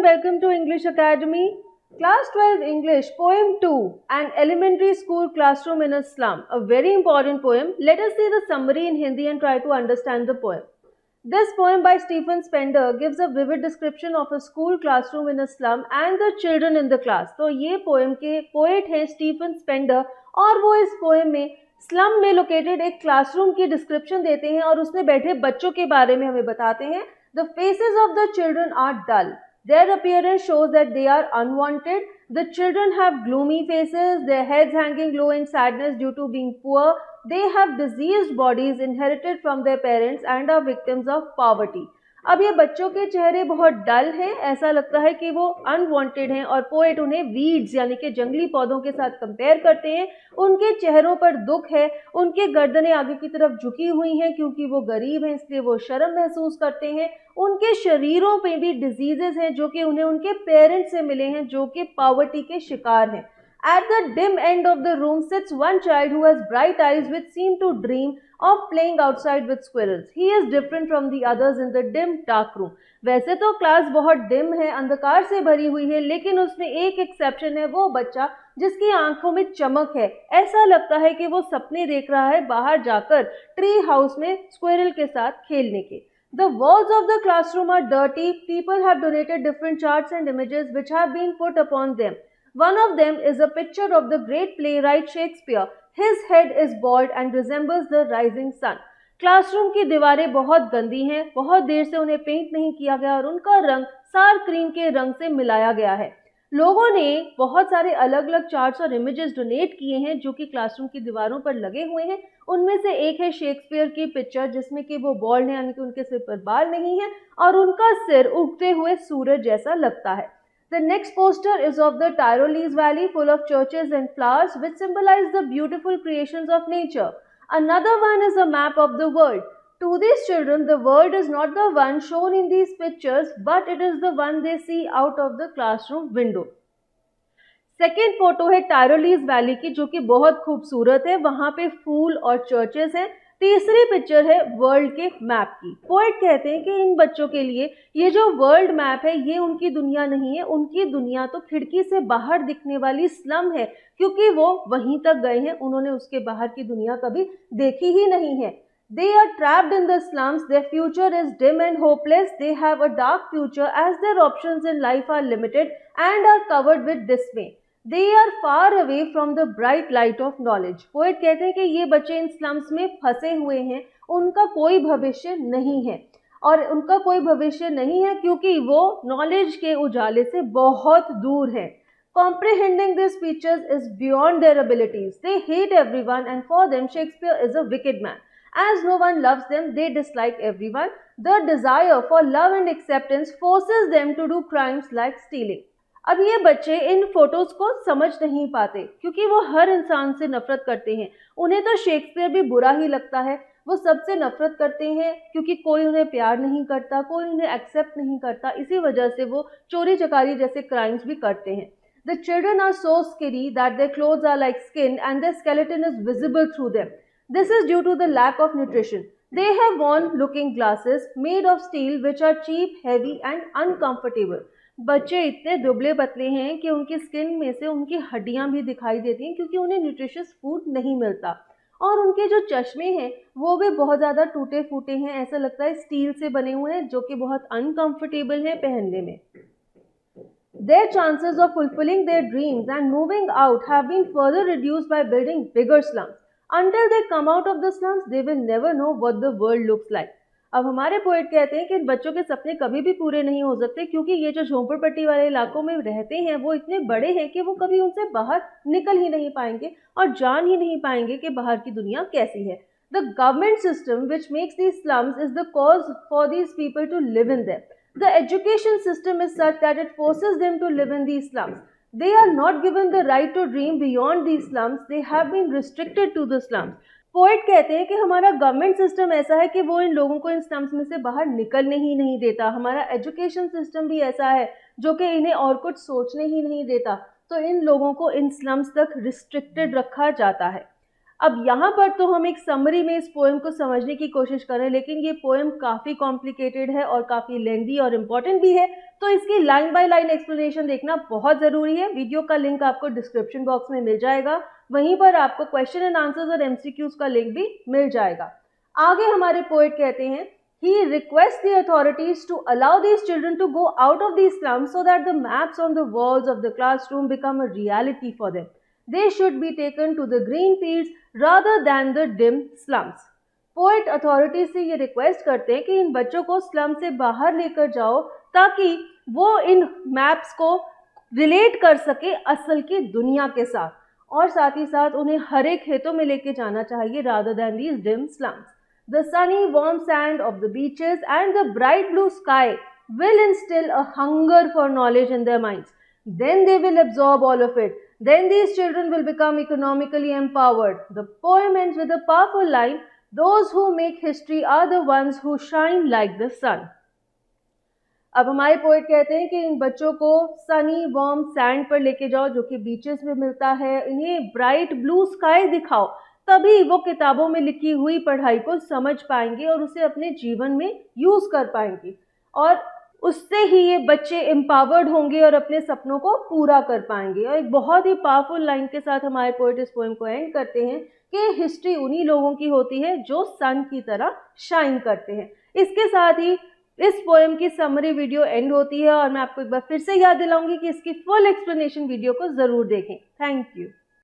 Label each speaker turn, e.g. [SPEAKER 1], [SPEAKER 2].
[SPEAKER 1] welcome to English Academy. Class 12 English, Poem 2, An Elementary School Classroom in a Slum. A very important poem. Let us see the summary in Hindi and try to understand the poem. This poem by Stephen Spender gives a vivid description of a school classroom in a slum and the children in the class. तो ये poem के poet हैं Stephen Spender और वो इस poem में slum में located एक क्लासरूम की डिस्क्रिप्शन देते हैं और उसमें बैठे बच्चों के बारे में हमें बताते हैं. The faces of the children are dull. Their appearance shows that they are unwanted. The children have gloomy faces, their heads hanging low in sadness due to being poor. They have diseased bodies inherited from their parents and are victims of poverty. अब ये बच्चों के चेहरे बहुत डल हैं, ऐसा लगता है कि वो अनवांटेड हैं और पोएट उन्हें वीड्स यानी कि जंगली पौधों के साथ कंपेयर करते हैं. उनके चेहरों पर दुख है, उनके गर्दनें आगे की तरफ झुकी हुई हैं क्योंकि वो गरीब हैं, इसलिए वो शर्म महसूस करते हैं. उनके शरीरों पे भी डिजीजेस हैं जो कि उन्हें उनके पेरेंट्स से मिले हैं जो कि पॉवर्टी के शिकार हैं. At the dim end of the room sits one child who has bright eyes which seem to dream of playing outside with squirrels. He is different from the others in the dim dark room. वैसे तो class बहुत dim है, अंधकार से भरी हुई है, लेकिन उसमें एक एक्सेप्शन है, वो बच्चा जिसकी आंखों में चमक है. ऐसा लगता है कि वो सपने देख रहा है बाहर जाकर ट्री हाउस में स्क्विरल के साथ खेलने के. The walls of the classroom are dirty. People have donated different charts and images which have been put upon them. One of them is a picture of the great playwright Shakespeare. His head is bald and resembles the rising sun. Classroom की दीवारें बहुत गंदी हैं, बहुत देर से उन्हें paint नहीं किया गया और उनका रंग सार क्रीम के रंग से मिलाया गया है. लोगों ने बहुत सारे अलग अलग चार्ट्स और इमेजेस डोनेट किए हैं जो कि क्लासरूम की दीवारों पर लगे हुए हैं. उनमें से एक है शेक्सपियर की पिक्चर जिसमें कि वो बॉल्ड हैं यानी कि उनके सिर पर बाल नहीं है और उनका सिर उगते हुए सूरज जैसा लगता है. The next poster is of the Tyrolese Valley full of churches and flowers which symbolize the beautiful creations of nature. Another one is a map of the world. To these children, the world is not the one shown in these pictures, but it is the one they see out of the classroom window. Second photo है टायरोलीज valley की जो कि बहुत खूबसूरत है, वहां पे फूल और चर्चेस हैं. तीसरी पिक्चर है वर्ल्ड के मैप की. पोएट कहते हैं कि इन बच्चों के लिए ये जो वर्ल्ड मैप है ये उनकी दुनिया नहीं है, उनकी दुनिया तो खिड़की से बाहर दिखने वाली स्लम है क्योंकि वो वहीं तक गए हैं, उन्होंने उसके बाहर की दुनिया कभी देखी ही नहीं है. They are trapped in the slums, their future is dim and hopeless, they have a dark future as their options in life are limited and are covered with dismay. They are far away from the bright light of knowledge. Poet कहते हैं कि ये बच्चे इन slums में फंसे हुए हैं, उनका कोई भविष्य नहीं है और उनका कोई भविष्य नहीं है क्योंकि वो नॉलेज के उजाले से बहुत दूर हैं. Comprehending these features is beyond their abilities. They hate everyone and for them Shakespeare is a wicked man. As no one loves them, they dislike everyone. The desire for love and acceptance forces them to do crimes like stealing. अब ये बच्चे इन photos को समझ नहीं पाते क्योंकि वो हर इंसान से नफरत करते हैं. उन्हें तो शेक्सपियर भी बुरा ही लगता है, वो सबसे नफरत करते हैं क्योंकि कोई उन्हें प्यार नहीं करता, कोई उन्हें एक्सेप्ट नहीं करता, इसी वजह से वो चोरी चकारी जैसे क्राइम्स भी करते हैं. The children are so skinny that their clothes are like skin and their skeleton is visible through them. This is due to the lack of nutrition. They have worn looking glasses made of steel which are cheap, heavy and uncomfortable. बच्चे इतने दुबले पतले हैं कि उनकी skin में से उनकी हड्डियां भी दिखाई देती हैं क्योंकि उन्हें न्यूट्रिशियस फूड नहीं मिलता और उनके जो चश्मे हैं वो भी बहुत ज़्यादा टूटे फूटे हैं, ऐसा लगता है स्टील से बने हुए हैं जो कि बहुत अनकंफर्टेबल हैं पहनने में. Their chances of fulfilling their dreams and moving out have been further reduced by building bigger slums. Until they come out of the slums, they will never know what the world looks like. अब हमारे poet कहते हैं कि इन बच्चों के सपने कभी भी पूरे नहीं हो सकते क्योंकि ये जो झोंपड़पट्टी वाले इलाकों में रहते हैं वो इतने बड़े हैं कि वो कभी उनसे बाहर निकल ही नहीं पाएंगे और जान ही नहीं पाएंगे कि बाहर की दुनिया कैसी है. The government system which makes these slums is the cause for these people to live in them. The education system is such that it forces them to live in these slums. They are not given the right to dream beyond these slums. They have been restricted to the slums. Poet कहते हैं कि हमारा government system ऐसा है कि वो इन लोगों को इन स्लम्स में से बाहर निकलने ही नहीं देता. हमारा एजुकेशन सिस्टम भी ऐसा है जो कि इन्हें और कुछ सोचने ही नहीं देता, तो इन लोगों को इन स्लम्स तक रिस्ट्रिक्टेड रखा जाता है. अब यहाँ पर तो हम एक समरी में इस पोएम को समझने की कोशिश करें, लेकिन ये पोएम काफ़ी कॉम्प्लिकेटेड है और काफ़ी लेंदी और इम्पॉर्टेंट भी है, तो इसकी लाइन बाय लाइन एक्सप्लेनेशन देखना बहुत ज़रूरी है। वीडियो का लिंक आपको डिस्क्रिप्शन बॉक्स में मिल जाएगा, वहीं पर आपको क्वेश्चन एंड आंसर्स और MCQs का लिंक भी मिल जाएगा। आगे हमारे पोएट कहते हैं, He requests the authorities to allow these children to go out of these slums so that the maps on the walls of the classroom become a reality for them. They should be taken to the green fields rather than the dim slums. Poet authority से ये request करते हैं कि इन बच्चों को slum से बाहर लेकर जाओ ताकि वो इन मैप्स को रिलेट कर सके असल की दुनिया के साथ, और साथ ही साथ उन्हें हरे खेतों में लेके जाना चाहिए rather than these dim slums. The sunny warm sand of the beaches and the bright blue sky will instill a hunger for knowledge in their minds. Then they will absorb all of it. Then these children will become economically empowered. The poem ends with a powerful line, those who make history are the ones who shine like the sun. अब हमारे poet कहते हैं कि इन बच्चों को Sunny warm sand पर लेके जाओ जो कि बीचेस में मिलता है, इन्हें ब्राइट ब्लू स्काई दिखाओ, तभी वो किताबों में लिखी हुई पढ़ाई को समझ पाएंगे और उसे अपने जीवन में यूज़ कर पाएंगे, और उससे ही ये बच्चे एम्पावर्ड होंगे और अपने सपनों को पूरा कर पाएंगे। और एक बहुत ही पावरफुल लाइन के साथ हमारे पोएट इस पोएम को एंड करते हैं कि हिस्ट्री उन्हीं लोगों की होती है जो सन की तरह शाइन करते हैं। इसके साथ ही इस पोएम की समरी वीडियो एंड होती है, और मैं आपको एक बार फिर से याद दिलाऊंगी कि इसकी फुल एक्सप्लेनेशन वीडियो को ज़रूर देखें। Thank you.